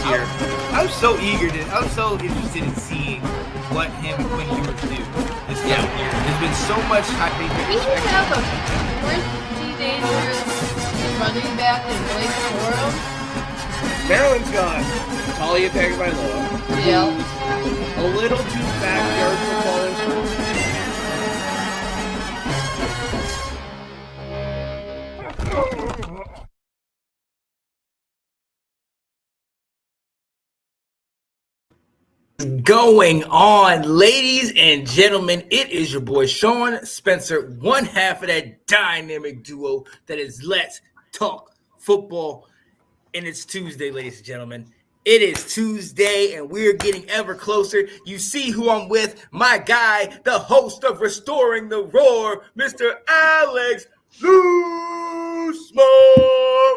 year. I was so interested in seeing what him and Quinn Ewers do this year. There's been so much hype. We should have a pretty dangerous running back in Blake Corum. Maryland's got Talia Tagovailoa. Yeah. A little too backyard football. Going on, ladies and gentlemen, it is your boy Sean Spencer, one half of that dynamic duo that is Let's Talk Football. And it's Tuesday, ladies and gentlemen. It is Tuesday, and we're getting ever closer. You see who I'm with, my guy, the host of Restoring the Roar, Mr. Alex Loosemore.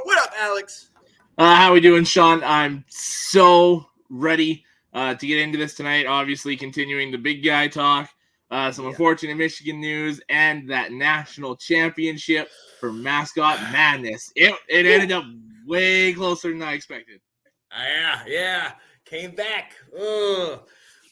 What up, Alex? How we doing, Sean? I'm so ready to get into this tonight. Obviously, continuing the big guy talk, some unfortunate Michigan news, and that national championship for Mascot Madness. It ended up way closer than I expected. Yeah. Came back. Ugh.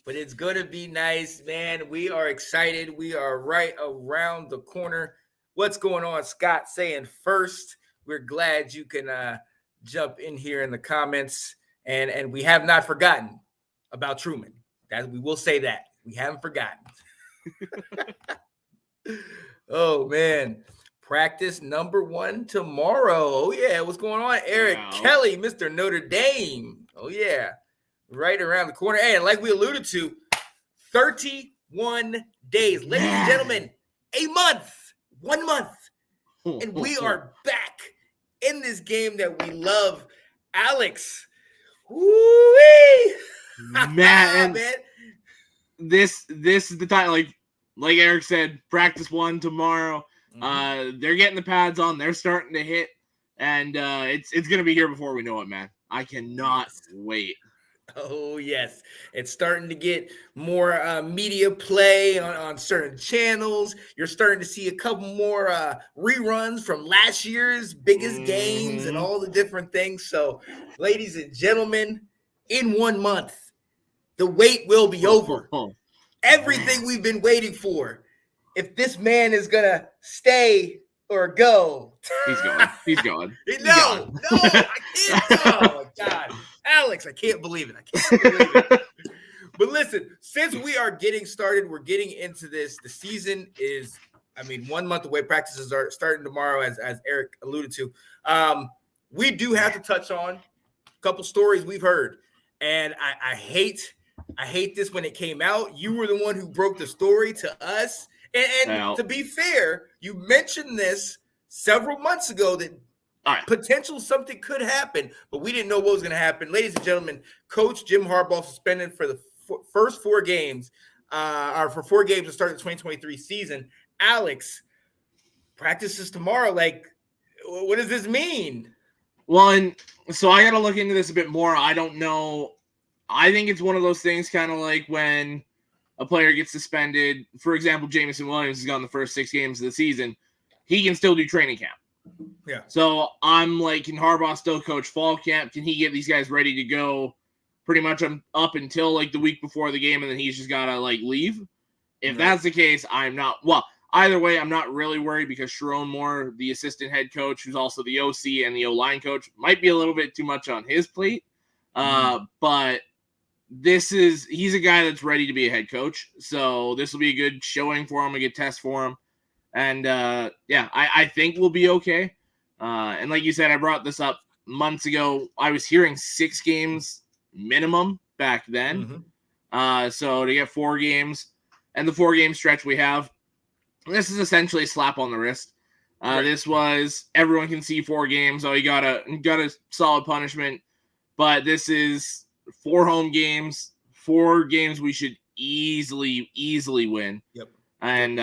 But it's going to be nice, man. We are excited. We are right around the corner. What's going on, Scott? Saying first, we're glad you can jump in here in the comments. And we have not forgotten about Truman. That we will say that. We haven't forgotten. Oh, man. Practice number 1 tomorrow. Oh, yeah. What's going on? Eric Kelly, Mr. Notre Dame. Oh, yeah. Right around the corner. And like we alluded to, 31 days. Ladies and gentlemen, a month. 1 month. And we are back in this game that we love. Alex. Woo-wee. Man. This is the time. Like Eric said, practice 1 tomorrow. They're getting the pads on. They're starting to hit, and it's going to be here before we know it, man. I cannot wait. Oh, yes. It's starting to get more media play on certain channels. You're starting to see a couple more reruns from last year's biggest games and all the different things. So, ladies and gentlemen, in 1 month, the wait will be over. Everything we've been waiting for. If this man is going to stay or go. He's going. He's going. No, I can't. Oh, my God. Alex, I can't believe it. But listen, since we are getting started, we're getting into this. The season is, 1 month away. Practices are starting tomorrow, as Eric alluded to. We do have to touch on a couple stories we've heard. And I hate this when it came out. You were the one who broke the story to us. And to be fair, you mentioned this several months ago that potential something could happen, but we didn't know what was going to happen. Ladies and gentlemen, Coach Jim Harbaugh suspended for the first 4 games, or for 4 games to start the 2023 season. Alex, practices tomorrow. What does this mean? Well, and so I got to look into this a bit more. I don't know. I think it's one of those things kind of like when a player gets suspended. For example, Jameson Williams has gone the first 6 games of the season. He can still do training camp. Yeah. So I'm like, can Harbaugh still coach fall camp? Can he get these guys ready to go pretty much up until the week before the game, and then he's just got to leave? If that's the case, I'm not. Well, either way, I'm not really worried because Sharon Moore, the assistant head coach, who's also the OC and the O-line coach, might be a little bit too much on his plate. But he's a guy that's ready to be a head coach. So this will be a good showing for him, a good test for him. And I think we'll be okay. And like you said, I brought this up months ago. I was hearing 6 games minimum back then. So to get 4 games and the 4-game stretch we have, this is essentially a slap on the wrist. This was everyone can see 4 games. Oh, you got a solid punishment, but this is 4 home games, 4 games we should easily win. Yep. And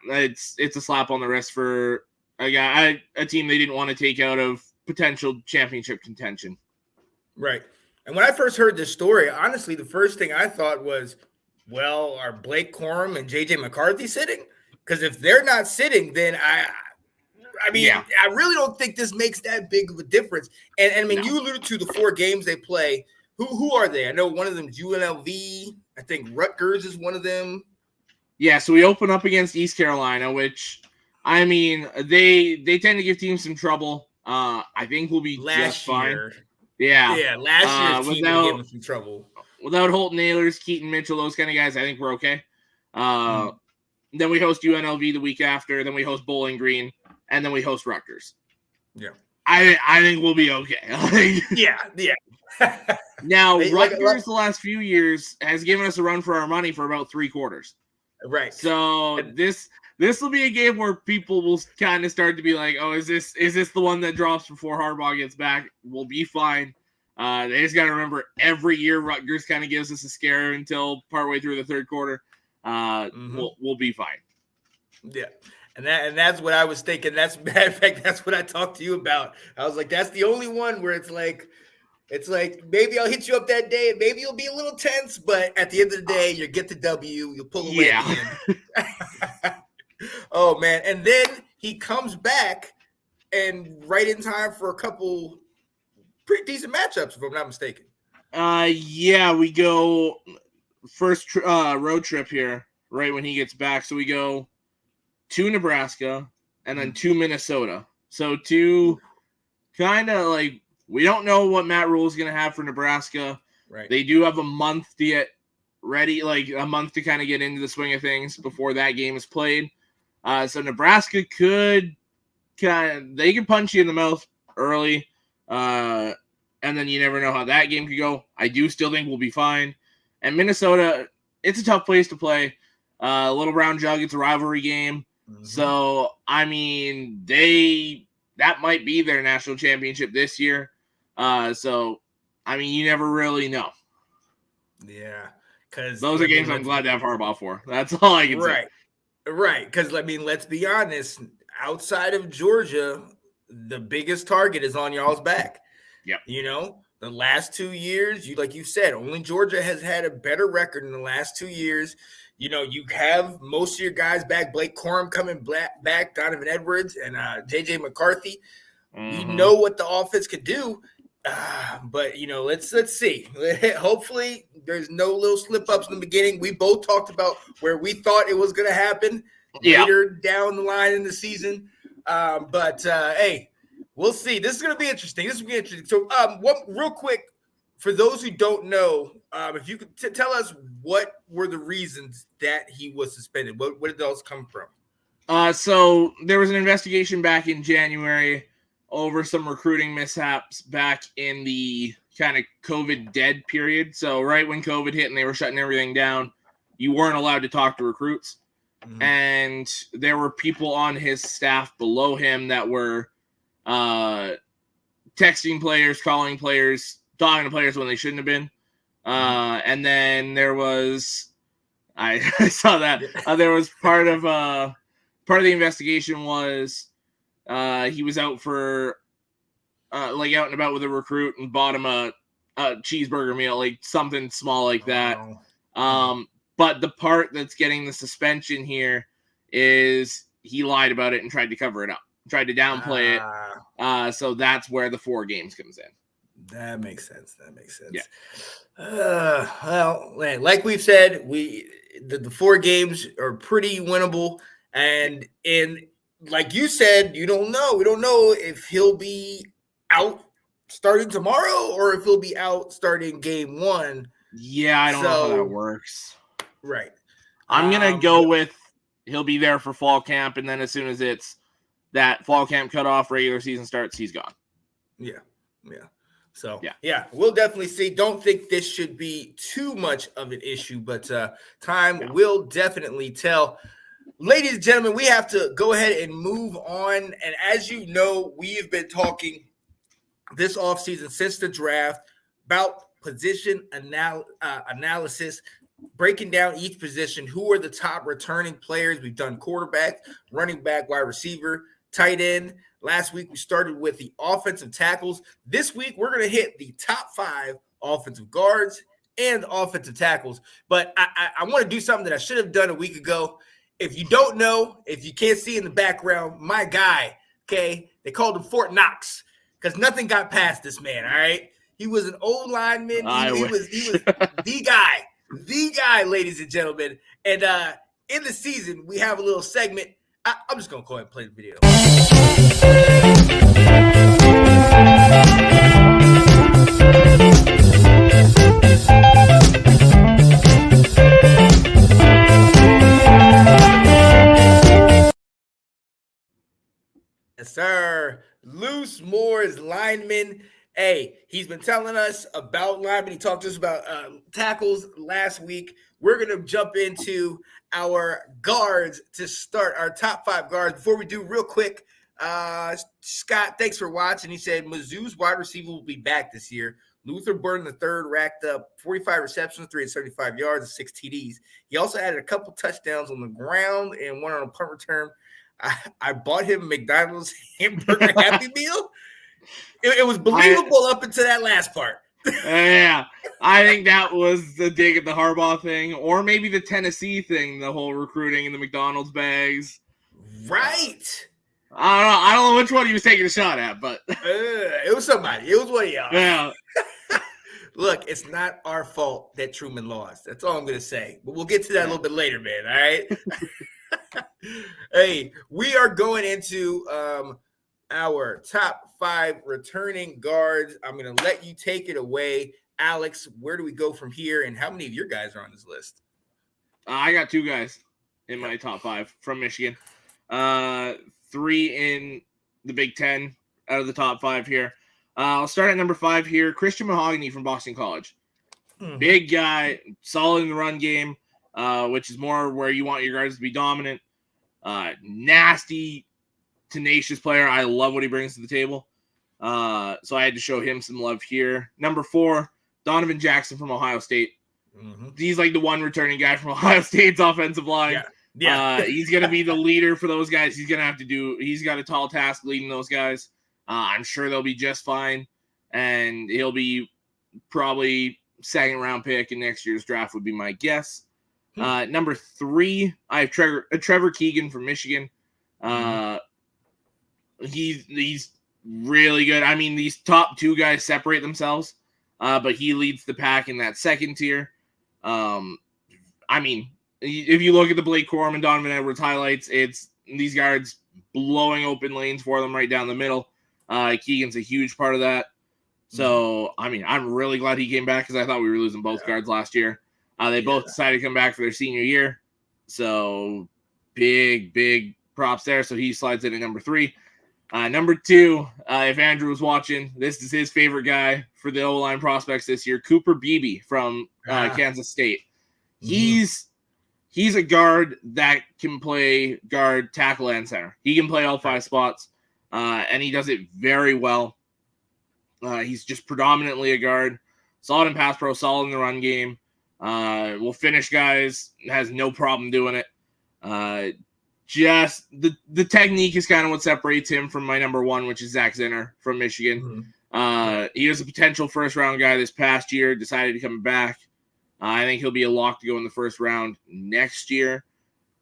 it's a slap on the wrist for a team they didn't want to take out of potential championship contention. Right. And when I first heard this story, honestly, the first thing I thought was, well, are Blake Corum and JJ McCarthy sitting? Because if they're not sitting, then I mean, Yeah. I really don't think this makes that big of a difference. And I mean, No. you alluded to the 4 games they play. Who are they? I know one of them is UNLV. I think Rutgers is one of them. Yeah, so we open up against East Carolina, which, I mean, they tend to give teams some trouble. I think we'll be just fine. Yeah. Last year's team gave them some trouble. Without Holton Ahlers, Keaton Mitchell, those kind of guys, I think we're okay. Then we host UNLV the week after. Then we host Bowling Green, and then we host Rutgers. Yeah, I think we'll be okay. yeah. Now, Rutgers the last few years has given us a run for our money for about 3 quarters. Right. So this will be a game where people will kind of start to be like, oh, is this the one that drops before Harbaugh gets back? We'll be fine. They just got to remember every year Rutgers kind of gives us a scare until partway through the third quarter. We'll be fine. Yeah. And that's what I was thinking. That's matter of fact, that's what I talked to you about. I was like, that's the only one where it's like maybe I'll hit you up that day and maybe you'll be a little tense, but at the end of the day, you'll get the W, you'll pull away at the end. Oh man. And then he comes back and right in time for a couple pretty decent matchups, if I'm not mistaken. Yeah, we go first road trip here right when he gets back. So we go to Nebraska and then to Minnesota. So two kind of like, we don't know what Matt Rule is going to have for Nebraska. Right. They do have a month to get ready, like a month to kind of get into the swing of things before that game is played. So Nebraska they can punch you in the mouth early. And then you never know how that game could go. I do still think we'll be fine. And Minnesota, it's a tough place to play. Little Brown Jug, it's a rivalry game. So, I mean, that might be their national championship this year. So, I mean, you never really know. Yeah. Because those are games I'm glad to have Harbaugh for. That's all I can say. Right. Because, I mean, let's be honest. Outside of Georgia, the biggest target is on y'all's back. Yep. You know, the last 2 years, like you said, only Georgia has had a better record in the last 2 years. You know, you have most of your guys back. Blake Corum coming back, Donovan Edwards, and J.J. McCarthy. You know what the offense could do. But, you know, let's see. Hopefully there's no little slip-ups in the beginning. We both talked about where we thought it was going to happen later down the line in the season. But hey, we'll see. This is going to be interesting. So real quick, for those who don't know, if you could tell us what were the reasons that he was suspended? What did those come from? So there was an investigation back in January over some recruiting mishaps back in the kind of COVID dead period. So right when COVID hit and they were shutting everything down, you weren't allowed to talk to recruits. And there were people on his staff below him that were texting players, calling players, talking to players when they shouldn't have been. And then there was, I saw that there was part of the investigation was he was out for like out and about with a recruit and bought him a cheeseburger meal, like something small like that. But the part that's getting the suspension here is he lied about it and tried to cover it up, tried to downplay it. So that's where the 4 games comes in. That makes sense. Yeah. Well, like we've said, the 4 games are pretty winnable, and like you said, you don't know. We don't know if he'll be out starting tomorrow or if he'll be out starting game 1. Yeah, I don't know how that works. Right. I'm gonna go with he'll be there for fall camp, and then as soon as it's that fall camp cutoff, regular season starts, he's gone. Yeah. So, we'll definitely see. Don't think this should be too much of an issue, but time will definitely tell. Ladies and gentlemen, we have to go ahead and move on. And as you know, we have been talking this offseason since the draft about position analysis, breaking down each position. Who are the top returning players? We've done quarterback, running back, wide receiver, tight end. Last week, we started with the offensive tackles. This week, we're going to hit the top 5 offensive guards and offensive tackles. But I want to do something that I should have done a week ago. If you don't know, if you can't see in the background, my guy, Okay, they called him Fort Knox because nothing got past this man. All right, he was an old lineman. He was the guy, ladies and gentlemen. And in the season, we have a little segment. I'm just gonna go ahead and play the video. Yes, sir. Loose Moore's lineman. Hey, he's been telling us about linemen. He talked to us about tackles last week. We're going to jump into our guards to start our top 5 guards. Before we do, real quick, Scott, thanks for watching. He said Mizzou's wide receiver will be back this year. Luther Burden III racked up 45 receptions, 375 yards, and 6 TDs. He also added a couple touchdowns on the ground and one on a punt return. I bought him McDonald's hamburger Happy Meal. It was believable up until that last part. Yeah, I think that was the dig at the Harbaugh thing, or maybe the Tennessee thing, the whole recruiting in the McDonald's bags. Right. I don't know which one he was taking a shot at, but it was somebody. It was one of y'all. Yeah. Look, it's not our fault that Truman lost. That's all I'm going to say. But we'll get to that a little bit later, man. All right. Hey, we are going into our top 5 returning guards. I'm going to let you take it away. Alex, where do we go from here, and how many of your guys are on this list? I got 2 guys in my top 5 from Michigan. 3 in the Big Ten out of the top 5 here. I'll start at number 5 here. Christian Mahogany from Boston College. Mm-hmm. Big guy, solid in the run game, which is more where you want your guards to be dominant. Nasty, tenacious player. I love what he brings to the table. So I had to show him some love here. Number 4, Donovan Jackson from Ohio State. Mm-hmm. He's like the one returning guy from Ohio State's offensive line. Yeah. He's going to be the leader for those guys. He's got a tall task leading those guys. I'm sure they'll be just fine. And he'll be probably 2nd round pick in next year's draft would be my guess. Number 3, I have Trevor Keegan from Michigan. He's really good. I mean, these top 2 guys separate themselves, but he leads the pack in that second tier. I mean, if you look at the Blake Corum and Donovan Edwards highlights, it's these guards blowing open lanes for them right down the middle. Keegan's a huge part of that. So, I mean, I'm really glad he came back because I thought we were losing both guards last year. They both decided to come back for their senior year. So, big props there. So, he slides in at number 3. Number 2, if Andrew was watching, this is his favorite guy for the O-line prospects this year, Cooper Beebe from Kansas State. He's a guard that can play guard, tackle, and center. He can play all 5 spots, and he does it very well. He's just predominantly a guard. Solid in pass pro, solid in the run game. Will finish guys, has no problem doing it. Just the technique is kind of what separates him from my number 1, which is Zach Zinner from Michigan. He was a potential first-round guy this past year, decided to come back. I think he'll be a lock to go in the first round next year.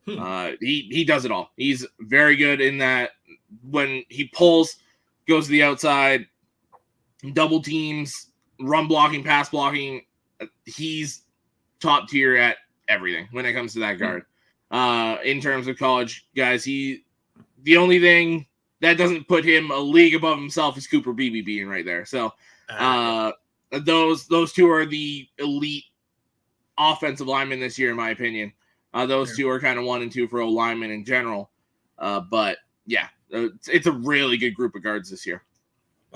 He does it all. He's very good in that when he pulls, goes to the outside, double teams, run blocking, pass blocking. He's top tier at everything when it comes to that guard. In terms of college guys, the only thing that doesn't put him a league above himself is Cooper Beebe being right there. So those 2 are the elite offensive linemen this year, in my opinion. Those 2 are kind of 1 and 2 for O linemen in general. But yeah, it's a really good group of guards this year.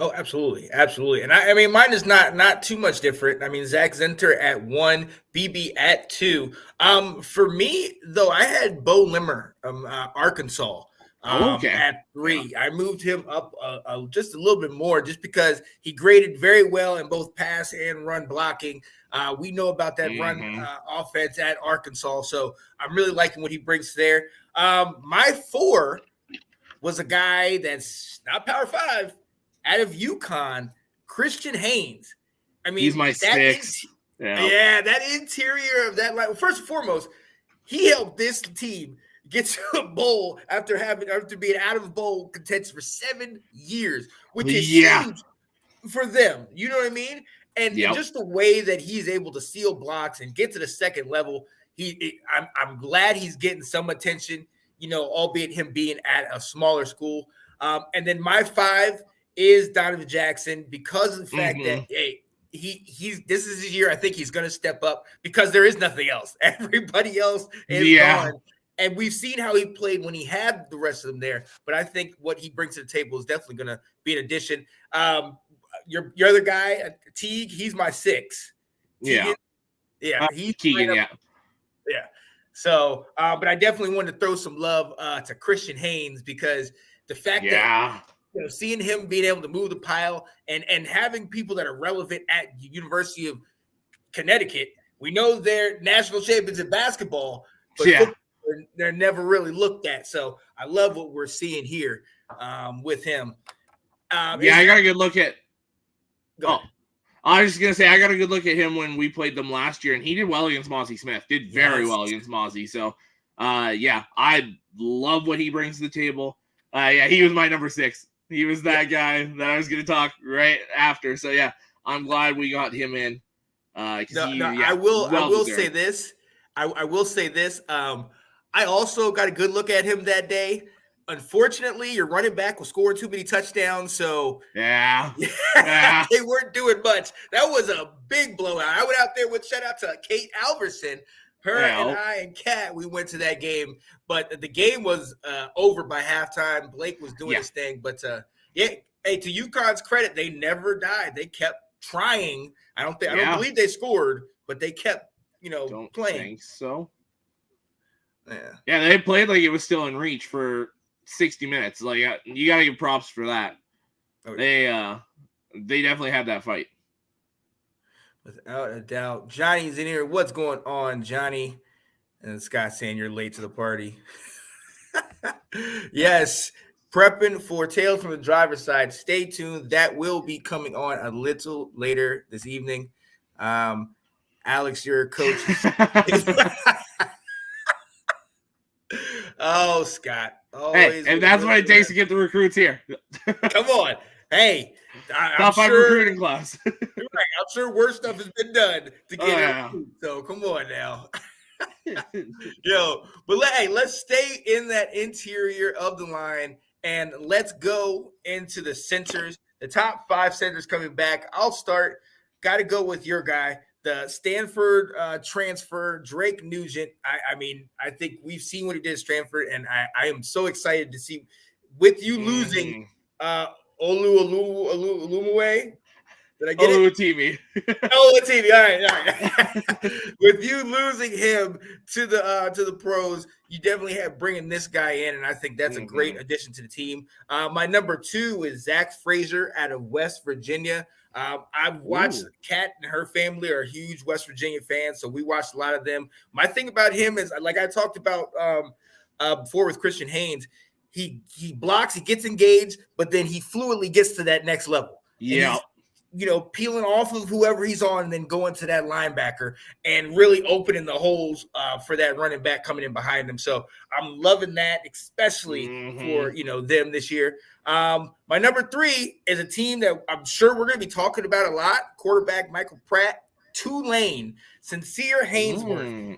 Oh, absolutely. Absolutely. And I mean, mine is not too much different. I mean, Zach Zinter at 1, BB at 2. For me, though, I had Bo Limmer, Arkansas, at 3. I moved him up just a little bit more just because he graded very well in both pass and run blocking. We know about that run offense at Arkansas, so I'm really liking what he brings there. My 4 was a guy that's not Power 5. Out of UConn, Christian Haynes. I mean, he's my 6. That interior of that line. Well, first and foremost, he helped this team gets to a bowl after being out of bowl contention for 7 years, which is huge for them. You know what I mean? And just the way that he's able to seal blocks and get to the second level, I'm glad he's getting some attention, albeit him being at a smaller school. And then my 5 is Donovan Jackson because of the fact that, hey, this is his year. I think he's going to step up because there is nothing else. Everybody else is gone. And we've seen how he played when he had the rest of them there. But I think what he brings to the table is definitely going to be an addition. Your other guy, Teague, he's my 6. Teague, he's Keegan, yeah. So, but I definitely wanted to throw some love to Christian Haynes because the fact that seeing him being able to move the pile and having people that are relevant at the University of Connecticut, we know they're national champions in basketball, but they're never really looked at. So I love what we're seeing here with him. I got a good look at. I was just going to say, I got a good look at him when we played them last year, and he did well against Mozzie Smith. Did very well against Mozzie. So, I love what he brings to the table. He was my number 6. He was that guy that I was going to talk right after. So, I'm glad we got him in. I will say this. I will say this. I also got a good look at him that day. Unfortunately, your running back was scoring too many touchdowns, so they weren't doing much. That was a big blowout. I went out there with shout out to Kate Alverson. And I and Kat, we went to that game, but the game was over by halftime. Blake was doing his thing, but hey, to UConn's credit, they never died. They kept trying. I don't believe they scored, but they kept, don't playing. Think so. Yeah, they played like it was still in reach for 60 minutes. Like you got to give props for that. They definitely had that fight. Without a doubt. Johnny's in here. What's going on, Johnny? And Scott saying you're late to the party. Yes, prepping for Tales from the Driver's Side. Stay tuned. That will be coming on a little later this evening. Alex, you're a coach. Oh, Scott. Hey, and that's what it takes to get the recruits here. Come on. Hey, top 5 recruiting class. Right. I'm sure worse stuff has been done to get it. So come on now. Let's stay in that interior of the line and let's go into the centers. The top 5 centers coming back. I'll start. Got to go with your guy, the Stanford transfer, Drake Nugent. I think we've seen what he did at Stanford, and I am so excited to see with you losing Olumuwe. Did I get it? Olumuwe. All right. With you losing him to the pros, you definitely have bringing this guy in, and I think that's a great addition to the team. My number 2 is Zach Frazier out of West Virginia. I've watched Kat and her family are huge West Virginia fans, so we watched a lot of them. My thing about him is, like I talked about before with Christian Haynes, he blocks, he gets engaged, but then he fluidly gets to that next level. Yeah. Peeling off of whoever he's on and then going to that linebacker and really opening the holes for that running back coming in behind him. So I'm loving that, especially for, them this year. My number 3 is a team that I'm sure we're going to be talking about a lot. Quarterback Michael Pratt, Tulane, Sincere Haynesworth.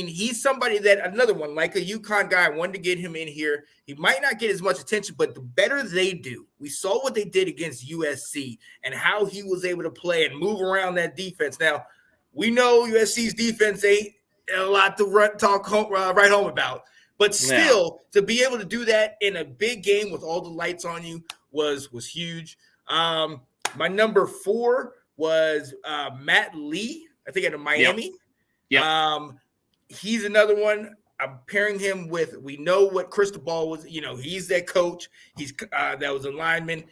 He's somebody that another one, like a UConn guy, I wanted to get him in here. He might not get as much attention, but the better they do, we saw what they did against USC and how he was able to play and move around that defense. Now, we know USC's defense ain't a lot to write home about, but still to be able to do that in a big game with all the lights on you was huge. My number 4 was Matt Lee, I think out of Miami. He's another one. I'm pairing him with, we know what Cristobal was, he's that coach. He's that was a lineman,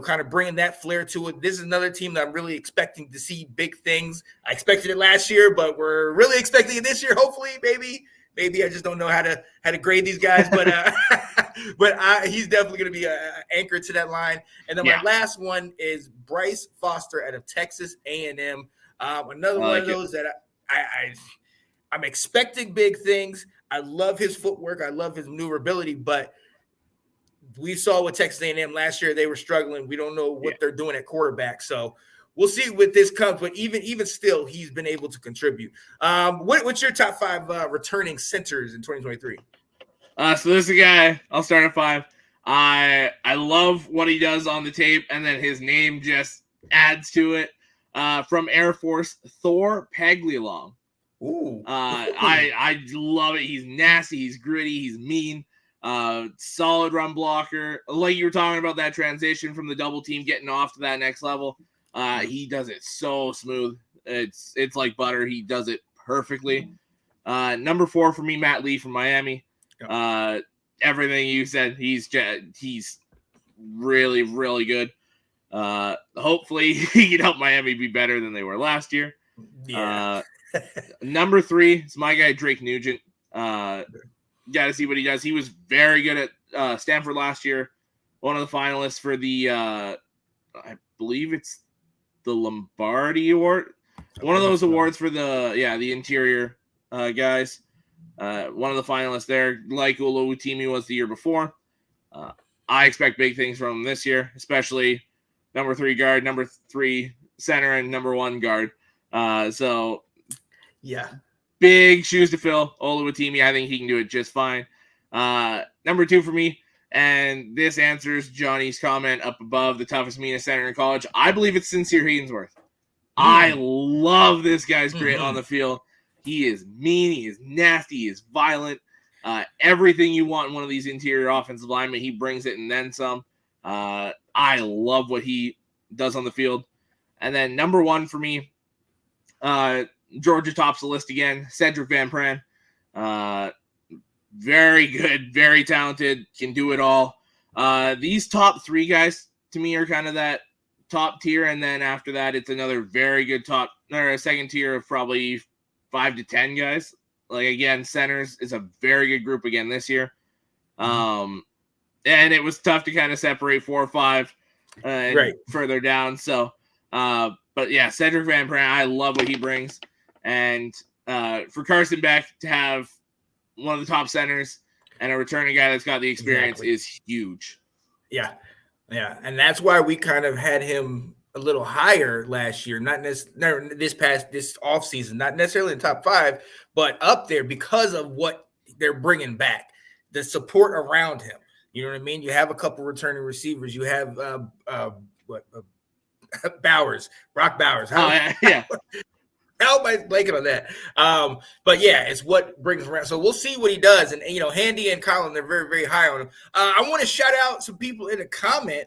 kind of bringing that flair to it. This is another team that I'm really expecting to see big things. I expected it last year, but we're really expecting it this year. Hopefully, maybe I just don't know how to grade these guys, but he's definitely going to be an anchor to that line. And then my last one is Bryce Foster out of Texas A&M. Another one of those that I'm expecting big things. I love his footwork. I love his maneuverability, but we saw with Texas A&M last year, they were struggling. We don't know what they're doing at quarterback. So we'll see what this comes. But even still, he's been able to contribute. What's your top 5 returning centers in 2023? So this is a guy, I'll start at 5. I love what he does on the tape, and then his name just adds to it. From Air Force, Thor Paglialong. Ooh. I love it. He's nasty. He's gritty. He's mean. Solid run blocker. Like you were talking about that transition from the double team getting off to that next level. He does it so smooth. It's like butter. He does it perfectly. Number 4 for me, Matt Lee from Miami. Everything you said, he's really, really good. Hopefully he can help Miami be better than they were last year. Yeah. Number 3 is my guy Drake Nugent. Got to see what he does. He was very good at Stanford last year. One of the finalists for the I believe it's the Lombardi Award. One of those awards for the interior guys. One of the finalists there, like Oluwatimi was the year before. I expect big things from him this year, especially number 3 guard, number 3 center, and number 1 guard. So big shoes to fill. Oluwatimi, I think he can do it just fine. Number 2 for me, and this answers Johnny's comment up above, the toughest, meanest center in college. I believe it's Sincere Haynesworth. I love this guy's grit on the field. He is mean. He is nasty. He is violent. Everything you want in one of these interior offensive linemen, he brings it and then some. I love what he does on the field. And then number 1 for me, Georgia tops the list again, Cedric Van Pran. Very good, very talented, can do it all. These top 3 guys to me are kind of that top tier, and then after that, it's another very good second tier of probably 5 to 10 guys. Like, again, centers is a very good group again this year. And it was tough to kind of separate 4 or 5 and further down. So, but yeah, Cedric Van Pran, I love what he brings. And for Carson Beck to have one of the top centers and a returning guy that's got the experience is huge. Yeah. Yeah. And that's why we kind of had him a little higher last year, not this offseason, not necessarily in the top 5, but up there because of what they're bringing back, the support around him. You know what I mean? You have a couple returning receivers. You have Bowers, Brock Bowers. How am I blanking on that? But yeah, it's what brings around. So we'll see what he does. And Handy and Colin, they're very, very high on him. I want to shout out some people in the comment.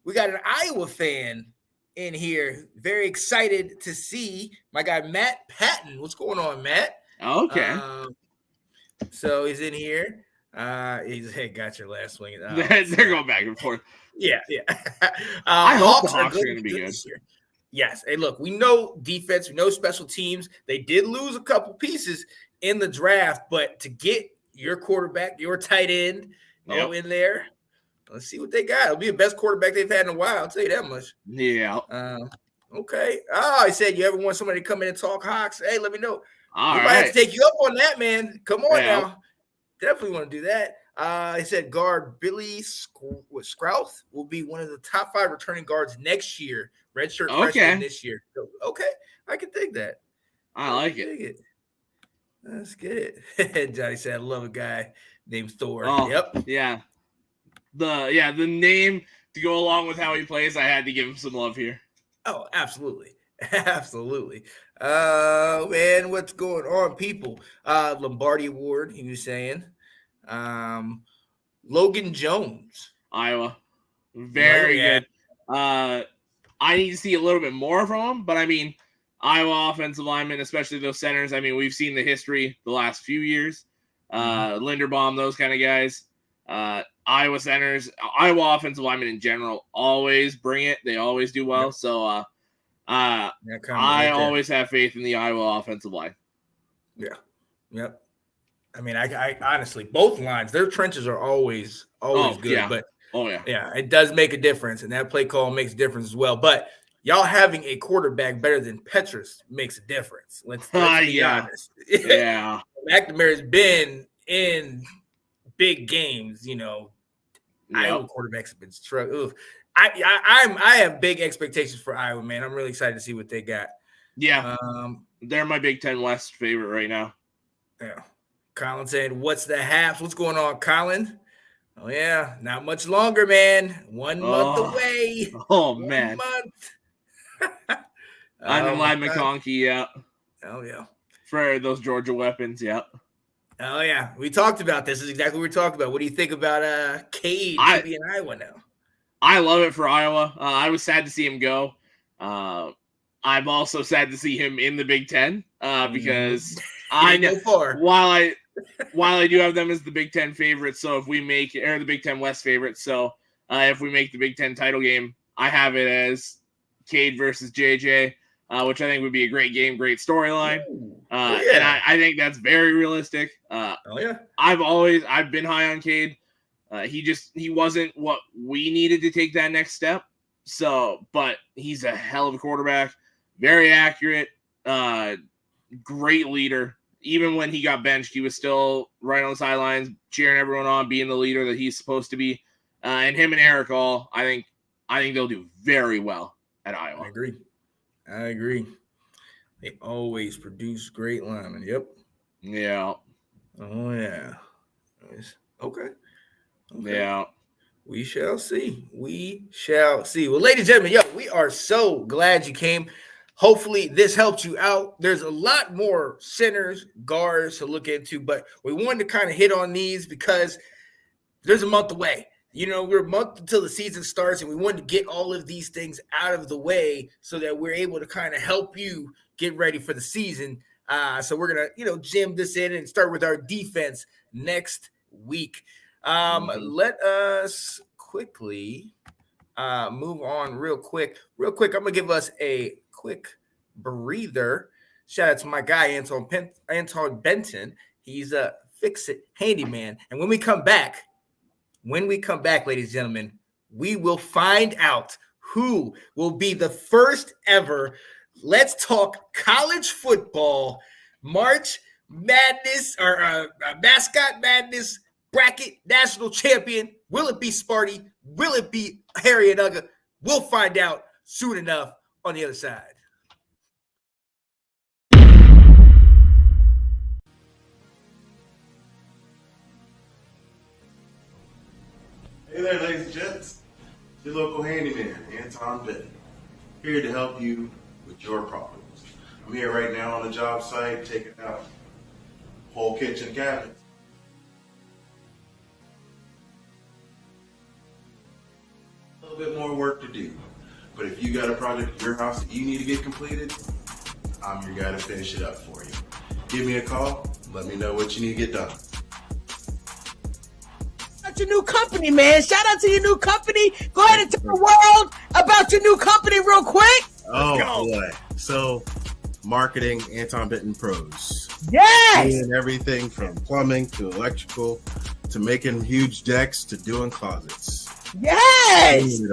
We got an Iowa fan in here. Very excited to see my guy, Matt Patton. What's going on, Matt? Okay. So he's in here. Hey, got your last swing. They're going back and forth. Yeah. I hope the Hawks are going to be good this year. Yes. Hey, look, we know defense, we know special teams. They did lose a couple pieces in the draft, but to get your quarterback, your tight end, in there, let's see what they got. It'll be the best quarterback they've had in a while. I'll tell you that much. Yeah. Okay. I said, you ever want somebody to come in and talk Hawks? Hey, let me know. All might have to take you up on that, man. Come on now. Definitely want to do that. He said guard Billy Scrouth will be one of the top 5 returning guards next year. Redshirt freshman this year. So, okay. I can dig that. I like it. Let's get it. Johnny said, I love a guy named Thor. Oh, yep. Yeah. The name to go along with how he plays, I had to give him some love here. Oh, absolutely. Absolutely. Man, what's going on, people? Lombardi Award, he was saying. Logan Jones. Iowa. Very good. I need to see a little bit more from him, but I mean, Iowa offensive linemen, especially those centers, I mean, we've seen the history the last few years. Linderbaum, those kind of guys. Iowa centers, Iowa offensive linemen in general always bring it. They always do well. Yep. So I always have faith in the Iowa offensive line. Yeah. Yep. I mean, I honestly, both lines, their trenches are always good. Yeah. But yeah, it does make a difference, and that play call makes a difference as well. But y'all having a quarterback better than Petrus makes a difference. Let's be honest. Yeah. McNamara's been in big games, Iowa quarterbacks have been struggling. I have big expectations for Iowa, man. I'm really excited to see what they got. Yeah. They're my Big Ten West favorite right now. Yeah. Colin saying, what's the halves? What's going on, Colin? Oh, yeah. Not much longer, man. 1 month away. Oh, man. 1 month. I'm in Lad McConkey, yeah. Oh, yeah. For those Georgia weapons, yeah. Oh, yeah. We talked about this. This is exactly what we talked about. What do you think about Cade to be in Iowa now? I love it for Iowa. I was sad to see him go. I'm also sad to see him in the Big Ten because I know while I do have them as the Big Ten favorites. So if we make or the Big Ten West favorites, so if we make the Big Ten title game, I have it as Cade versus JJ, which I think would be a great game, great storyline. And I think that's very realistic. I've been high on Cade. He wasn't what we needed to take that next step. So, but he's a hell of a quarterback, very accurate, great leader. Even when he got benched, he was still right on the sidelines, cheering everyone on, being the leader that he's supposed to be. And him and Eric All, I think they'll do very well at Iowa. I agree. They always produce great linemen. Yep. Yeah. Oh yeah. Okay. Yeah. We shall see. Well, ladies and gentlemen, we are so glad you came. Hopefully this helped you out. There's a lot more centers, guards to look into, but we wanted to kind of hit on these because there's a month away. We're a month until the season starts, and we wanted to get all of these things out of the way so that we're able to kind of help you get ready for the season. So we're going to, jam this in and start with our defense next week. Let us quickly move on real quick. I'm going to give us a quick breather. Shout out to my guy, Anton Benton. He's a fix-it handyman. And when we come back, ladies and gentlemen, we will find out who will be the first ever Let's Talk College Football March Madness or Mascot Madness Bracket National Champion. Will it be Sparty? Will it be Harry and Ugga? We'll find out soon enough on the other side. Hey there, ladies and gents. Your local handyman, Anton Benton, here to help you with your problems. I'm here right now on the job site, taking out whole kitchen cabinets. A little bit more work to do, but if you got a project at your house that you need to get completed, I'm your guy to finish it up for you. Give me a call, let me know what you need to get done. Your new company, man. Shout out to your new company. Go ahead and tell the world about your new company real quick. Oh boy. So marketing Anton Benton Pros. Yes. Doing everything from plumbing to electrical to making huge decks to doing closets. Yes. Doing it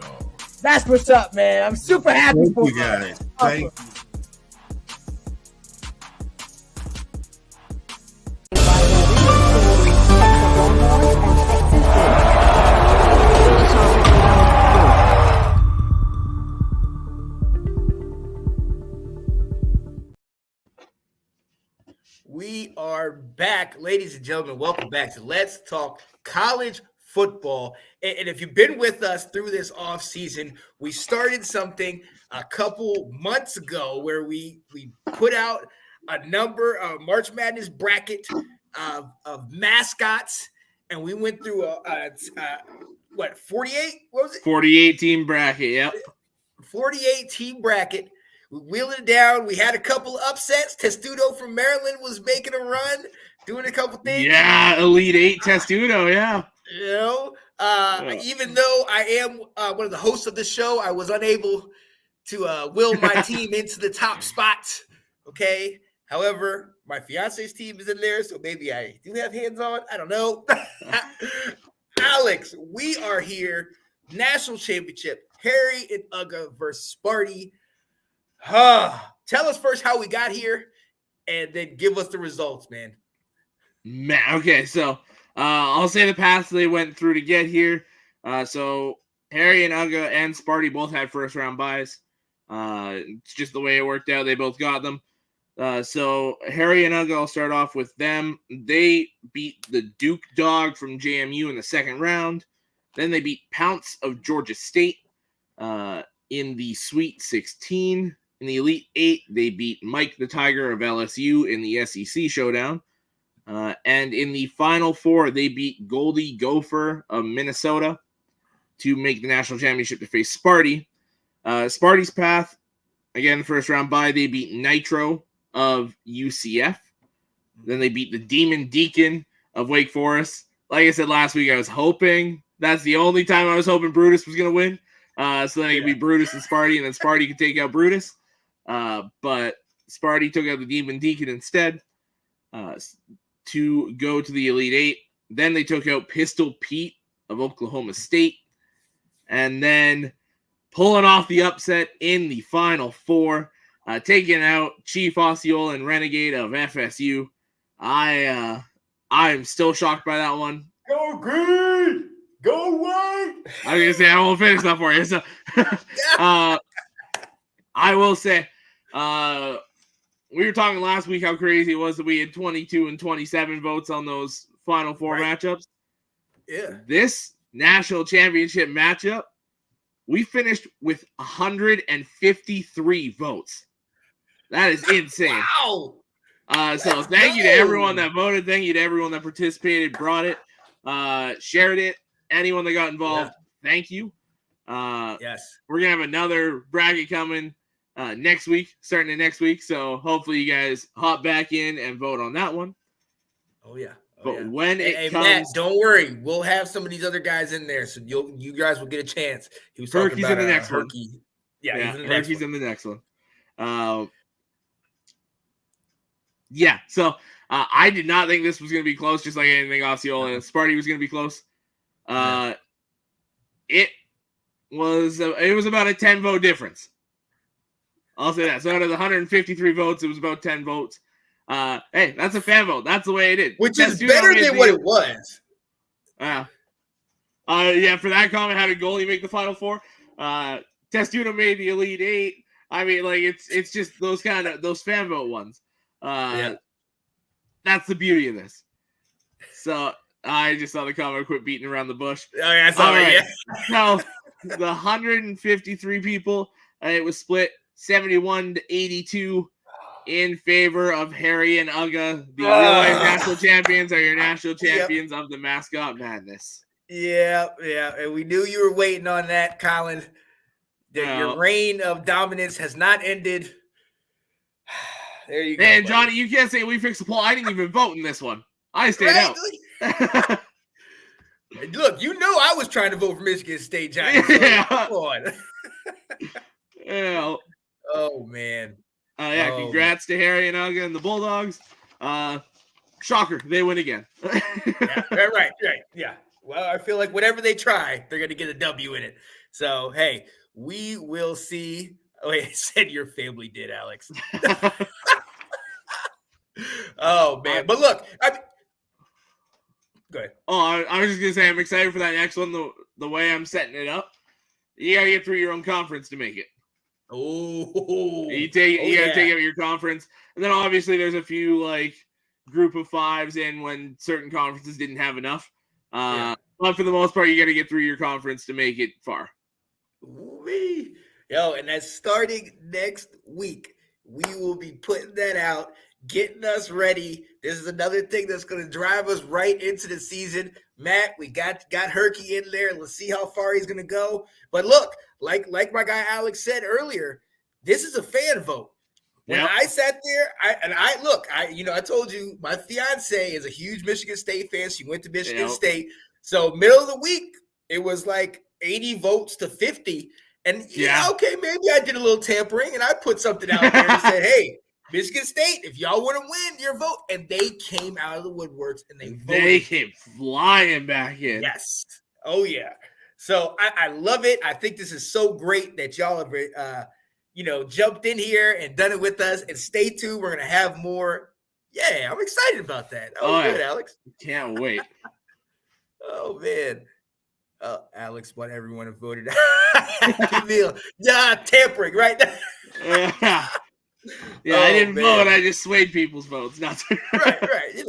all. That's what's up, man. I'm super happy for you guys. Thank you. We are back, ladies and gentlemen. Welcome back to Let's Talk College Football. And if you've been with us through this off season, we started something a couple months ago where we put out a number of March Madness bracket of mascots, and we went through 48? What was it? 48 team bracket. Yep. 48 team bracket. We wheeled it down. We had a couple of upsets. Testudo from Maryland was making a run, doing a couple things. Yeah, Elite Eight Testudo, yeah. Even though I am one of the hosts of the show, I was unable to will my team into the top spots. Okay. However, my fiance's team is in there, so maybe I do have hands on. I don't know. Alex, we are here. National championship, Harry and Uga versus Sparty. Tell us first how we got here, and then give us the results, man. Okay, so I'll say the paths they went through to get here. So Harry and Uga and Sparty both had first round buys. It's just the way it worked out. They both got them. So Harry and Uga, I'll start off with them. They beat the Duke Dog from JMU in the second round. Then they beat Pounce of Georgia State in the Sweet 16. In the Elite 8, they beat Mike the Tiger of LSU in the SEC Showdown. And in the Final Four, they beat Goldie Gopher of Minnesota to make the national championship to face Sparty. Sparty's path, again, first round bye, they beat Nitro of UCF. Then they beat the Demon Deacon of Wake Forest. Like I said last week, I was hoping that's the only time I was hoping Brutus was going to win. So then it could be Brutus and Sparty, and then Sparty could take out Brutus. But Sparty took out the Demon Deacon instead to go to the Elite 8. Then they took out Pistol Pete of Oklahoma State. And then pulling off the upset in the Final Four, taking out Chief Osceola and Renegade of FSU. I am still shocked by that one. Go green! Go white! I was going to say, I won't finish that for you. So, I will say, we were talking last week how crazy it was that we had 22 and 27 votes on those Final Four matchups. Yeah. This national championship matchup, we finished with 153 votes. That is insane. Wow. So thank you to everyone that voted. Thank you to everyone that participated, brought it, shared it. Anyone that got involved, thank you. Yes. We're going to have another bracket coming starting next week. So hopefully you guys hop back in and vote on that one. Oh, yeah. But when it comes, Matt, don't worry, we'll have some of these other guys in there, so you guys will get a chance. He was talking Herky's about in the next one. Yeah, Herky's in the next one. Yeah, so I did not think this was going to be close, just like anything Osceola and Sparty was going to be close. It was about a 10 vote difference. I'll say that. So out of the 153 votes, it was about 10 votes. Hey, that's a fan vote. That's the way it is. Which is better than what it was. Yeah, for that comment, how did goalie make the Final Four? Testudo made the Elite 8. I mean, like, it's just those fan vote ones. That's the beauty of this. So I just saw the comment, quit beating around the bush. Oh, yeah, I saw it, yeah. So the 153 people, it was split 71 to 82 in favor of Harry and Uga. The real-life national champions are your national champions of the Mascot Madness. Yeah. And we knew you were waiting on that, Colin. Your reign of dominance has not ended. There you go. And Johnny, you can't say we fixed the poll. I didn't even vote in this one. I stayed out. Look, you know I was trying to vote for Michigan State, Johnny. So come on. Yeah. Oh, man. Congrats to Harry and Uga and the Bulldogs. Shocker, they win again. Right. Yeah. Well, I feel like whatever they try, they're going to get a W in it. So, hey, we will see. Oh, wait, I said your family did, Alex. Oh, man. But look, go ahead. Oh, I was just going to say I'm excited for that next one, the way I'm setting it up. You got to get through your own conference to make it. Oh, you gotta take out your conference, and then obviously there's a few like group of fives in when certain conferences didn't have enough. But for the most part, you got to get through your conference to make it far. Yo, and that's starting next week. We will be putting that out, getting us ready. This is another thing that's going to drive us right into the season. Matt, we got Herky in there. Let's see how far he's going to go. But look, like my guy Alex said earlier, this is a fan vote. When I sat there, I told you my fiance is a huge Michigan State fan. She went to Michigan State. So middle of the week, it was like 80 votes to 50. And okay, maybe I did a little tampering and I put something out there and said, hey, Michigan State, if y'all want to win your vote, and they came out of the woodworks and they voted. They came flying back in. Yes. Oh, yeah. So I love it. I think this is so great that y'all have, jumped in here and done it with us. And stay tuned. We're going to have more. Yeah, I'm excited about that. That was good, Alex. Can't wait. Oh, man. Alex, what everyone have voted. Tampering, right? Yeah, I didn't vote. I just swayed people's votes. Not right.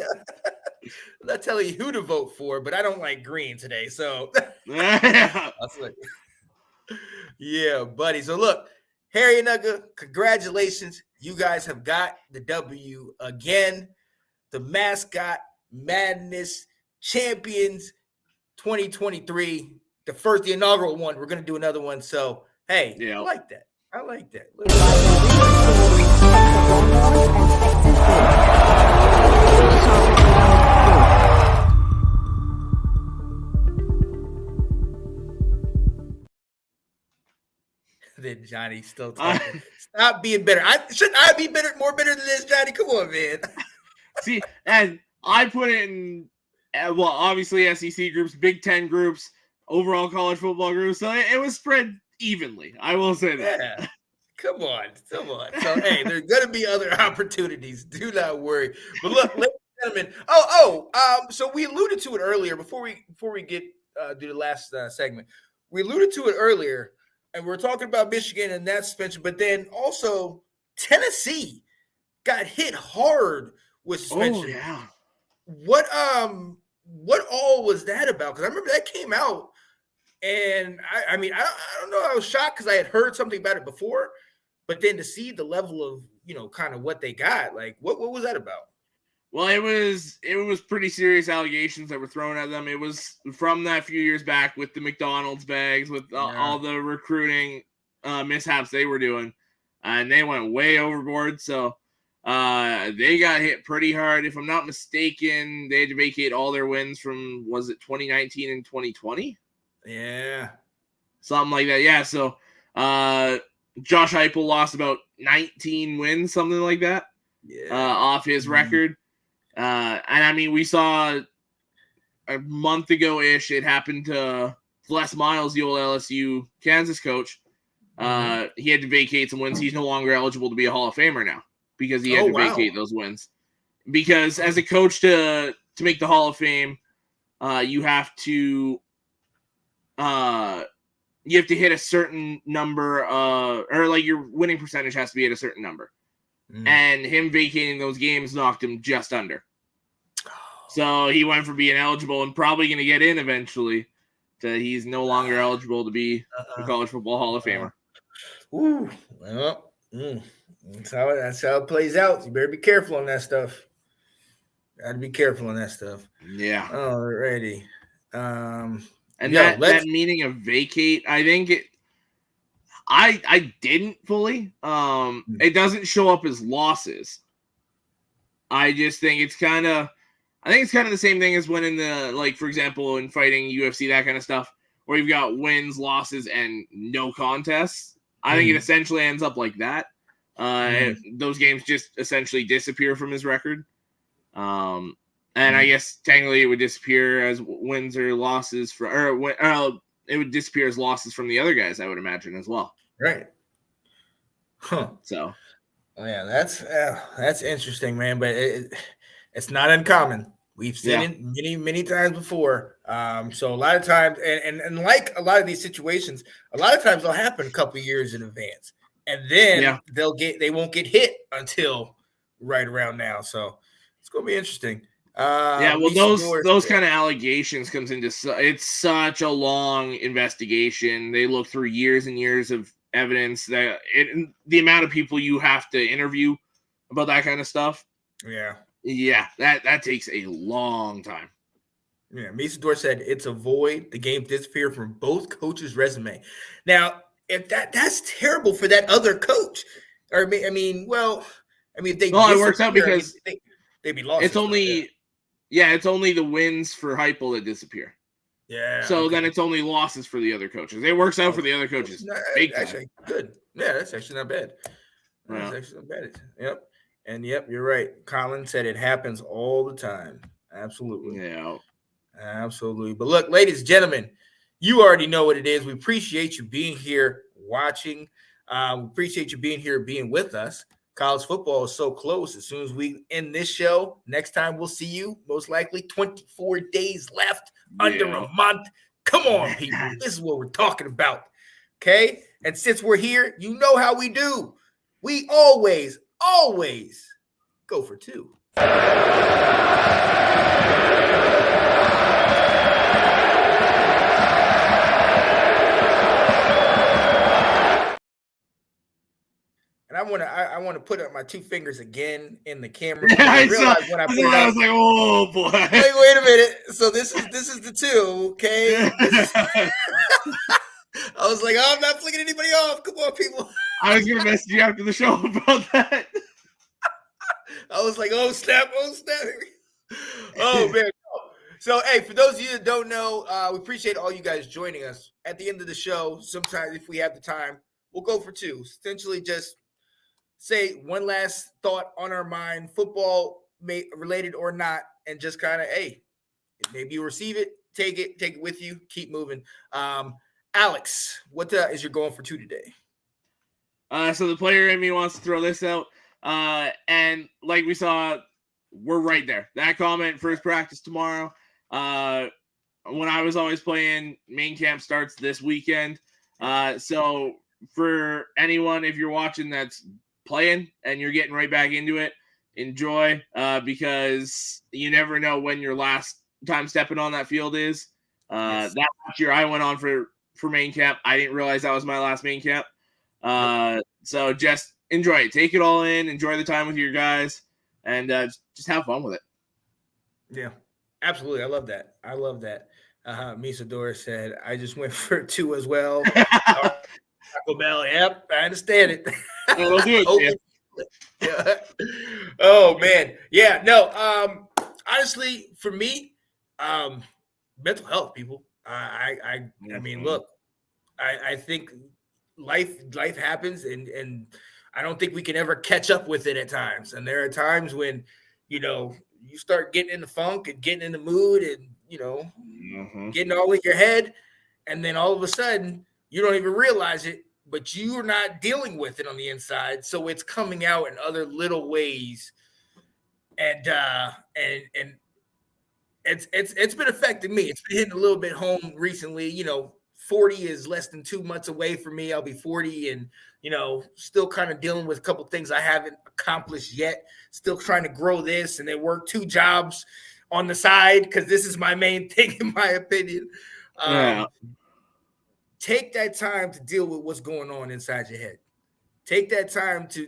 I'm not telling you who to vote for, but I don't like green today. So, yeah, buddy. So, look, Harry and Nugga, congratulations. You guys have got the W again. The Mascot Madness Champions 2023, the inaugural one. We're going to do another one. So, hey, I like that. Then Johnny still talking. Stop being bitter. Shouldn't I be more bitter than this, Johnny? Come on, man. See, and I put it in, obviously SEC groups, Big Ten groups, overall college football groups. So it was spread evenly. I will say that. Yeah. Come on. So, hey, there's going to be other opportunities. Do not worry. But look, ladies and gentlemen. So we alluded to it earlier before we get do the last segment. We alluded to it earlier, and we're talking about Michigan and that suspension. But then also Tennessee got hit hard with suspension. Oh, yeah. What all was that about? Because I remember that came out, and I don't know. I was shocked because I had heard something about it before, but then to see the level of kind of what they got, like what was that about? Well, it was pretty serious allegations that were thrown at them. It was from that few years back with the McDonald's bags, with all the recruiting mishaps they were doing, and they went way overboard. So. They got hit pretty hard. If I'm not mistaken, they had to vacate all their wins from, was it 2019 and 2020? Yeah. Something like that. Yeah. So, Josh Heupel lost about 19 wins, something like that, off his record. And I mean, we saw a month ago-ish, it happened to Les Miles, the old LSU Kansas coach. He had to vacate some wins. He's no longer eligible to be a Hall of Famer now, because he had to vacate those wins. Because as a coach to make the Hall of Fame, you have to hit a certain number, or like your winning percentage has to be at a certain number. And him vacating those games knocked him just under. So he went from being eligible and probably going to get in eventually to he's no longer eligible to be a college football Hall of Famer. Ooh, well, That's how it plays out. You better be careful on that stuff. Gotta be careful on that stuff. Yeah. Alrighty. That meaning of vacate, I think I didn't fully. It doesn't show up as losses. I just think it's kind of the same thing as when in the, like, for example, in fighting, UFC, that kind of stuff, where you've got wins, losses, and no contests. I think it essentially ends up like that. Those games just essentially disappear from his record. And I guess technically it would disappear as wins or losses it would disappear as losses from the other guys, I would imagine, as well. Right. Huh. So. Oh, yeah, that's interesting, man. But it's not uncommon. We've seen it many, many times before. So a lot of times, and like a lot of these situations, a lot of times they'll happen a couple of years in advance, and then they won't get hit until right around now. So it's gonna be interesting. Those kind of allegations comes into it's such a long investigation. They look through years and years of evidence the amount of people you have to interview about that kind of stuff. Yeah, that takes a long time. Yeah, Mason Dorr said it's a void. The game disappeared from both coaches' resume. Now, if that's terrible for that other coach. Or if they it works out because they'd be lost. It's only the wins for Heupel that disappear. Yeah. So then it's only losses for the other coaches. It works out for the other coaches. Actually, good. Yeah, that's actually not bad. That's actually not bad. Yep. And you're right. Colin said it happens all the time. Absolutely. Yeah. Absolutely. But look, ladies and gentlemen, You already know what it is. We appreciate you being here watching. We appreciate you being here, being with us. College football is so close. As soon as we end this show, next time we'll see you, most likely 24 days left, under a month. Come on, people. This is what we're talking about. Okay? And since we're here, you know how we do. We always go for 2. And I want to put up my 2 fingers again in the camera. I realized when I put it I was like, oh boy. Wait a minute. So this is the 2, okay? I was like, oh, I'm not flicking anybody off. Come on, people. I was gonna message you after the show about that. I was like, oh snap. Oh man. So hey, for those of you that don't know, we appreciate all you guys joining us. At the end of the show, sometimes if we have the time, we'll go for 2. Essentially just say one last thought on our mind, football related or not, and just kind of, hey, maybe you receive it, take it with you, keep moving. Alex, what is your going for 2 today? So the player in me wants to throw this out. And like we saw, we're right there. That comment, first practice tomorrow. When I was always playing, main camp starts this weekend. So for anyone, if you're watching that's playing and you're getting right back into it, enjoy, because you never know when your last time stepping on that field is. That last year I went on for main camp. I didn't realize that was my last main camp. So just enjoy it. Take it all in. Enjoy the time with your guys, and just have fun with it. Yeah, absolutely. I love that. Misadora said, I just went for 2 as well. Taco Bell. Yep, I understand it. We'll do it. Yeah. Oh man. Yeah. No. Honestly, for me, mental health, people. I mean, look, I think life happens, and I don't think we can ever catch up with it at times. And there are times when, you start getting in the funk and getting in the mood, and getting all in your head, and then all of a sudden you don't even realize it, but you're not dealing with it on the inside, so it's coming out in other little ways, and it's been affecting me. It's been hitting a little bit home recently. 40 is less than 2 months away for me. I'll be 40, and still kind of dealing with a couple things I haven't accomplished yet. Still trying to grow this, and then work 2 jobs on the side, because this is my main thing, in my opinion. Take that time to deal with what's going on inside your head. Take that time to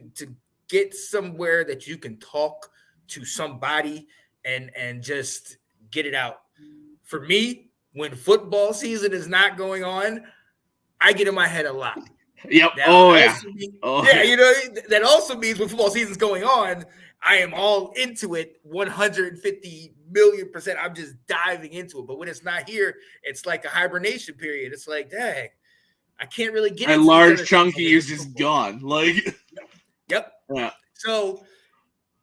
get somewhere that you can talk to somebody and just get it out. For me, when football season is not going on, I get in my head a lot. Yep. That also means when football season's going on, I am all into it 150 million%. I'm just diving into it. But when it's not here, it's like a hibernation period. It's like, dang, I can't really get a large chunky is just gone. Like, yep. Yeah. So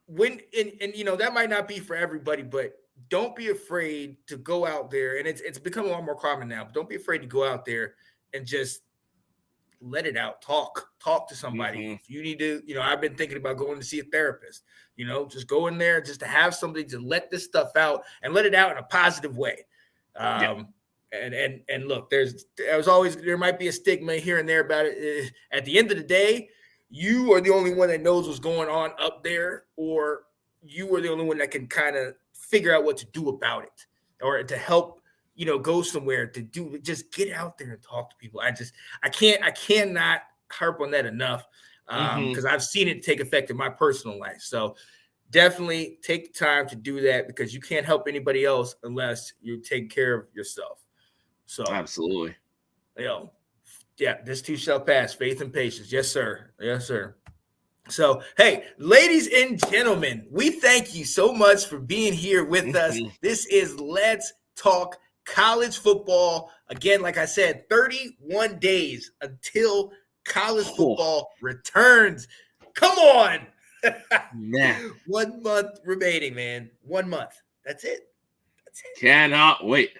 when and that might not be for everybody, but don't be afraid to go out there. And it's become a lot more common now, but don't be afraid to go out there and just let it out. Talk to somebody. If you need to, I've been thinking about going to see a therapist, just go in there just to have somebody to let this stuff out and let it out in a positive way. And look, there might be a stigma here and there about it. At the end of the day, you are the only one that knows what's going on up there, or you are the only one that can kind of figure out what to do about it, or to help, go somewhere to do. Just get out there and talk to people. I cannot harp on that enough, because I've seen it take effect in my personal life. So definitely take the time to do that, because you can't help anybody else unless you take care of yourself. So absolutely. This too shall pass. Faith and patience. Yes, sir. Yes, sir. So, hey, ladies and gentlemen, we thank you so much for being here with us. This is Let's Talk College Football. Again, like I said, 31 days until college football returns. Come on. 1 month remaining, man. 1 month. That's it. Cannot wait.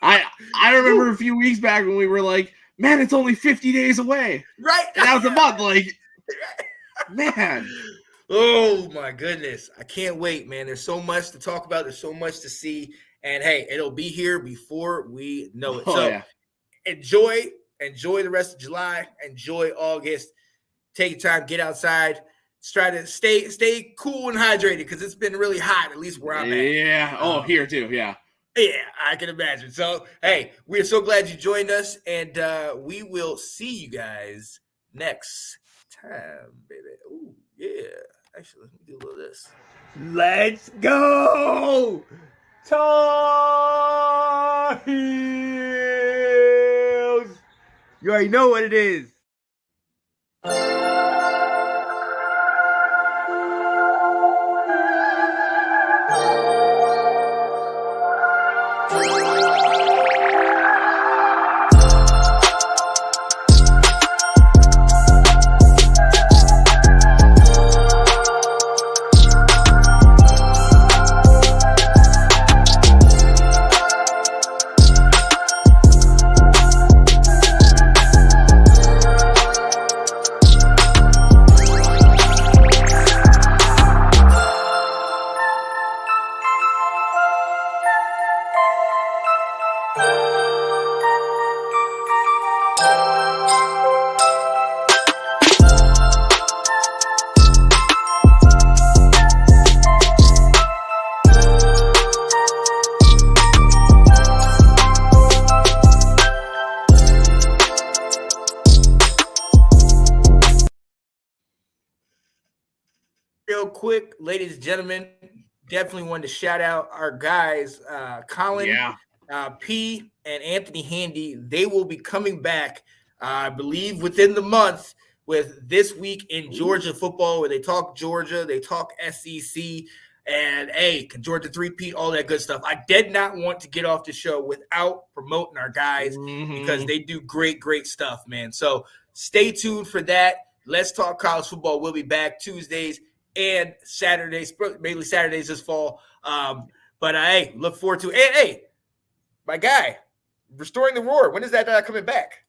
I remember a few weeks back when we were like, man, it's only 50 days away. Right. And now it's a month. Like, man. Oh my goodness. I can't wait, man. There's so much to talk about. There's so much to see. And hey, it'll be here before we know it. Oh, So yeah. enjoy the rest of July. Enjoy August. Take your time, get outside. Just try to stay cool and hydrated because it's been really hot, at least where I'm at. Yeah. Oh, here too. Yeah. Yeah, I can imagine. So, hey, we are so glad you joined us, and we will see you guys next time, baby. Ooh, yeah. Actually, let me do a little of this. Let's go! Tar Heels! You already know what it is. Real quick, ladies and gentlemen, definitely wanted to shout out our guys, Colin, Yeah. P, and Anthony Handy. They will be coming back, I believe, within the month with This Week in Georgia Football, where they talk Georgia, they talk SEC, and hey, can Georgia three-peat, all that good stuff. I did not want to get off the show without promoting our guys because they do great, great stuff, man. So stay tuned for that. Let's Talk College Football. We'll be back Tuesdays and Saturdays, mainly Saturdays this fall. But hey, look forward to it. Hey, my guy, Restoring the Roar. When is that coming back?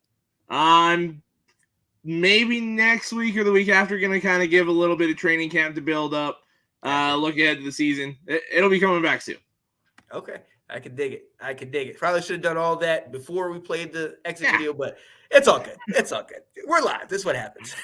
Maybe next week or the week after, going to kind of give a little bit of training camp to build up, look ahead to the season. It'll be coming back soon. Okay. I can dig it. Probably should have done all that before we played the exit video, but it's all good. It's all good. We're live. This is what happens.